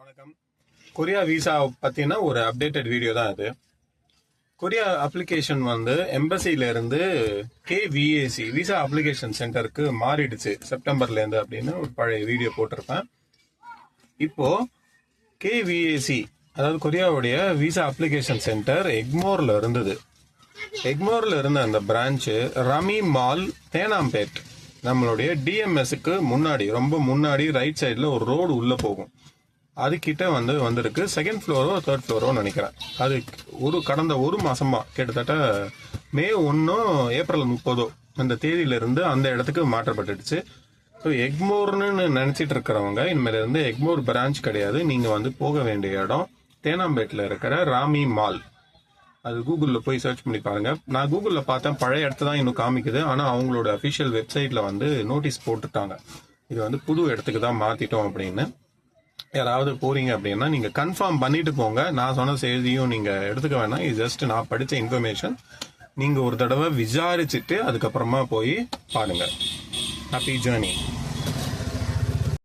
வணக்கம். Korea visa பத்தின ஒரு அப்டேட்டட் வீடியோ தான் இது. கொரியா அப்ளிகேஷன் வந்து எம்பசில இருந்து KVAC விசா அப்ளிகேஷன் சென்டருக்கு மாறிடுச்சு செப்டம்பர்ல இருந்து அப்படின்னு ஒரு பழைய வீடியோ போட்டிருப்பேன். இப்போ KVAC அதாவது கொரியாவுடைய விசா அப்ளிகேஷன் சென்டர் எக்மோர்ல இருந்தது. எக்மோர்ல இருந்த அந்த பிரான்ச்சு ரமி மால் தேனாம்பேட் நம்மளுடைய டிஎம்எஸ்க்கு முன்னாடி ரொம்ப முன்னாடி ரைட் சைடில் ஒரு ரோடு உள்ள போகும். அதுக்கிட்ட வந்திருக்கு. செகண்ட் ஃப்ளோரோ தேர்ட் ஃப்ளோரோ நினைக்கிறேன். அது கடந்த ஒரு மாசமா கிட்டத்தட்ட மே 1 ஏப்ரல் 30 அந்த தேதியிலிருந்து அந்த இடத்துக்கு மாற்றப்பட்டுடுச்சு. ஸோ எக்மோர்னு நினைச்சிட்டு இருக்கிறவங்க இனிமேல இருந்து எக்மோர் பிரான்ச் கிடையாது. நீங்க போக வேண்டிய இடம் தேனாம்பேட்ல இருக்கிற ராமி மால். அது கூகுளில் போய் சர்ச் பண்ணி பாருங்க. நான் கூகுளில் பார்த்தேன், பழைய இடத்த தான் இன்னும் காமிக்குது. ஆனால் அவங்களோட அஃபிஷியல் வெப்சைட்ல நோட்டீஸ் போட்டுட்டாங்க, இது புது இடத்துக்கு தான் மாத்திட்டோம் அப்படின்னு. யாராவது போறீங்க அப்படின்னா நீங்க கன்ஃபார்ம் பண்ணிட்டு போங்க. நான் சொன்ன செய்தியும் நீங்க எடுத்துக்க வேணாம். இது ஜஸ்ட் நான் படிச்ச இன்ஃபர்மேஷன். நீங்க ஒரு தடவை விசாரிச்சுட்டு அதுக்கப்புறமா போய் பாருங்க. Happy journey.